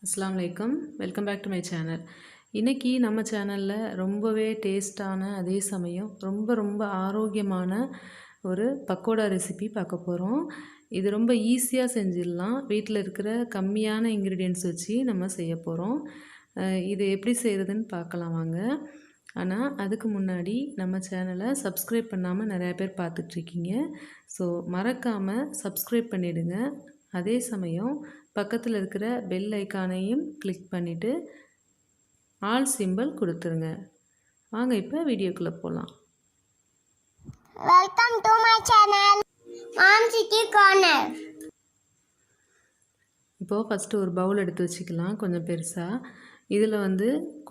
அஸ்ஸலாமு அலைக்கும். Welcome back to my channel. இன்றைக்கி நம்ம சேனலில் ரொம்பவே டேஸ்டான அதே சமயம் ரொம்ப ஆரோக்கியமான ஒரு பக்கோடா ரெசிபி பார்க்க போகிறோம். இது ரொம்ப ஈஸியாக செஞ்சிடலாம். வீட்டில் இருக்கிற கம்மியான இன்க்ரீடியன்ட்ஸ் வச்சு நம்ம செய்ய போகிறோம். இது எப்படி செய்கிறதுன்னு பார்க்கலாம் வாங்க. ஆனால் அதுக்கு முன்னாடி நம்ம சேனலை சப்ஸ்கிரைப் பண்ணாமல் நிறையா பேர் பார்த்துட்ருக்கீங்க. ஸோ மறக்காமல் சப்ஸ்கிரைப் பண்ணிவிடுங்க. அதே சமயம் பக்கத்தில் இருக்கிற பெல் ஐக்கானையும் கிளிக் பண்ணிவிட்டு ஆல் சிம்பிள் கொடுத்துருங்க. வாங்க இப்போ வீடியோக்குள்ளே போகலாம். Welcome to my channel mom city corner. இப்போது ஃபஸ்ட்டு ஒரு பவுல் எடுத்து வச்சுக்கலாம், கொஞ்சம் பெருசாக. இதில்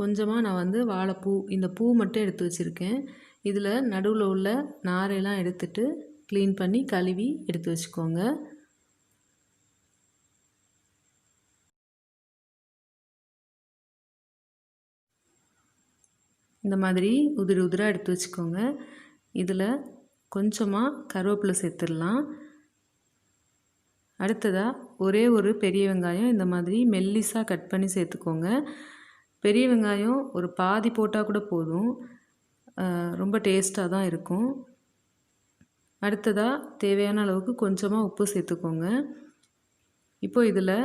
கொஞ்சமாக நான் வாழைப்பூ, இந்த பூ மட்டும் எடுத்து வச்சுருக்கேன். இதில் நடுவில் உள்ள நாரையெல்லாம் எடுத்துட்டு க்ளீன் பண்ணி கழுவி எடுத்து வச்சுக்கோங்க. இந்த மாதிரி உதிரி உதிராக எடுத்து வச்சுக்கோங்க. இதில் கொஞ்சமாக கருவேப்பிலை சேர்த்துடலாம். அடுத்ததாக ஒரே ஒரு பெரிய வெங்காயம் இந்த மாதிரி மெல்லிஸாக கட் பண்ணி சேர்த்துக்கோங்க. பெரிய வெங்காயம் ஒரு பாதி போட்டால் கூட போதும், ரொம்ப டேஸ்ட்டாக தான் இருக்கும். அடுத்ததாக தேவையான அளவுக்கு கொஞ்சமாக உப்பு சேர்த்துக்கோங்க. இப்போ இதில்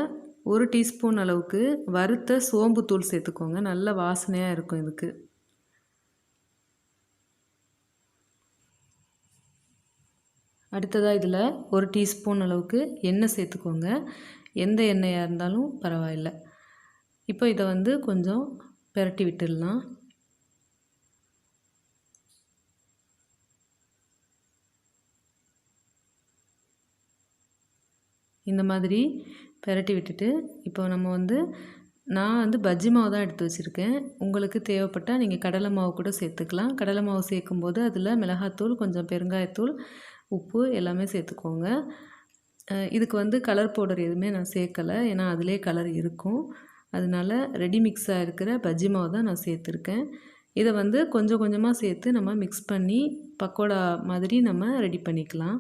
1 டீஸ்பூன் அளவுக்கு வறுத்த சோம்புத்தூள் சேர்த்துக்கோங்க. நல்ல வாசனையாக இருக்கும் இதுக்கு. அடுத்ததாக இதில் 1 டீஸ்பூன் அளவுக்கு எண்ணெய் சேர்த்துக்கோங்க. எந்த எண்ணெயாக இருந்தாலும் பரவாயில்லை. இப்போ இதை கொஞ்சம் பிரட்டி விட்டுடலாம். இந்த மாதிரி பிரட்டி விட்டுட்டு இப்போ நம்ம நான் பஜ்ஜி மாவு தான் எடுத்து வச்சுருக்கேன். உங்களுக்கு தேவைப்பட்டால் நீங்கள் கடலை மாவு கூட சேர்த்துக்கலாம். கடலை மாவு சேர்க்கும்போது அதில் மிளகாத்தூள், கொஞ்சம் பெருங்காயத்தூள், உப்பு எல்லாமே சேர்த்துக்கோங்க. இதுக்கு கலர் பவுடர் எதுவுமே நான் சேர்க்கலை, ஏன்னா அதிலே கலர் இருக்கும். அதனால ரெடி மிக்ஸாக இருக்கிற பஜ்ஜி மாவு தான் நான் சேர்த்துருக்கேன். இதை கொஞ்சம் கொஞ்சமாக சேர்த்து நம்ம மிக்ஸ் பண்ணி பக்கோடா மாதிரி நம்ம ரெடி பண்ணிக்கலாம்.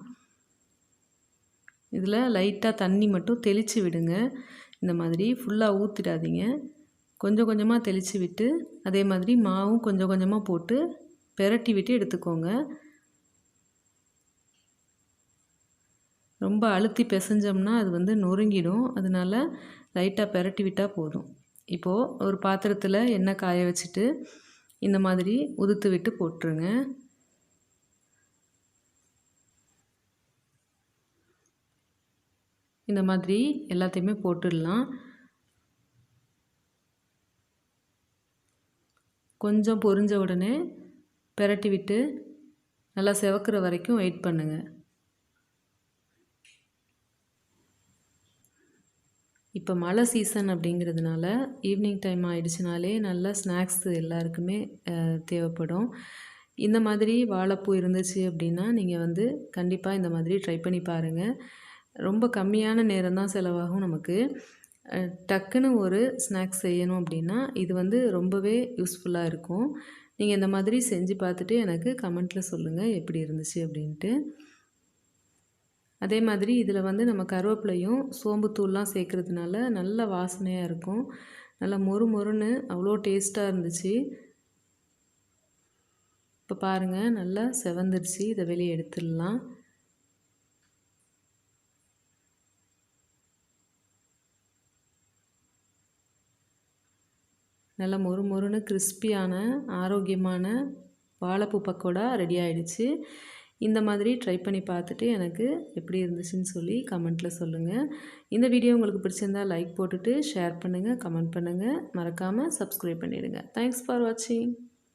இதில் லைட்டாக தண்ணி மட்டும் தெளித்து விடுங்க. இந்த மாதிரி ஃபுல்லாக ஊற்றிடாதீங்க. கொஞ்சம் கொஞ்சமாக தெளித்து விட்டு அதே மாதிரி மாவும் கொஞ்சம் கொஞ்சமாக போட்டு பிரட்டி விட்டு எடுத்துக்கோங்க. ரொம்ப அழுத்தி பிசைஞ்சோம்னா அது நொறுங்கிடும். அதனால் லைட்டாக பிரட்டி விட்டால் போதும். இப்போது ஒரு பாத்திரத்தில் எண்ணெய் காய வச்சுட்டு இந்த மாதிரி உதுத்து விட்டு போட்டுருங்க. இந்த மாதிரி எல்லாத்தையுமே போட்டுடலாம். கொஞ்சம் பொரிஞ்ச உடனே பிரட்டி விட்டு நல்லா செவக்கிற வரைக்கும் வெயிட் பண்ணுங்கள். இப்போ மழை சீசன் அப்படிங்கிறதுனால ஈவினிங் டைம் ஆகிடுச்சினாலே நல்லா ஸ்நாக்ஸ் எல்லாருக்குமே தேவைப்படும். இந்த மாதிரி வாழைப்பூ இருந்துச்சு அப்படின்னா நீங்கள் கண்டிப்பாக இந்த மாதிரி ட்ரை பண்ணி பாருங்கள். ரொம்ப கம்மியான நேரம் தான் செலவாகும் நமக்கு. டக்குன்னு ஒரு ஸ்நாக்ஸ் செய்யணும் அப்படின்னா இது ரொம்பவே யூஸ்ஃபுல்லாக இருக்கும். நீங்கள் இந்த மாதிரி செஞ்சு பார்த்துட்டு எனக்கு கமெண்ட்டில் சொல்லுங்கள் எப்படி இருந்துச்சு அப்படின்ட்டு. அதே மாதிரி இதில் நம்ம கருவேப்பிலையும் சோம்புத்தூள்லாம் சேர்க்குறதுனால நல்ல வாசனையாக இருக்கும். நல்லா மொறு மொறுன்னு அவ்வளோ டேஸ்ட்டாக இருந்துச்சு. இப்போ பாருங்கள், நல்லா செவந்துருச்சு. இதை வெளியே எடுத்துடலாம். நல்லா மொறு மொறுன்னு கிறிஸ்பியான ஆரோக்கியமான வாழைப்பூ பக்கோடா ரெடி ஆகிடுச்சு. இந்த மாதிரி ட்ரை பண்ணி பார்த்துட்டு எனக்கு எப்படி இருந்துச்சுன்னு சொல்லி கமெண்ட்டில் சொல்லுங்கள். இந்த வீடியோ உங்களுக்கு பிடிச்சிருந்தால் லைக் போட்டுட்டு ஷேர் பண்ணுங்கள், கமெண்ட் பண்ணுங்கள். மறக்காமல் சப்ஸ்கிரைப் பண்ணிவிடுங்க. தேங்க்ஸ் ஃபார் வாட்சிங்.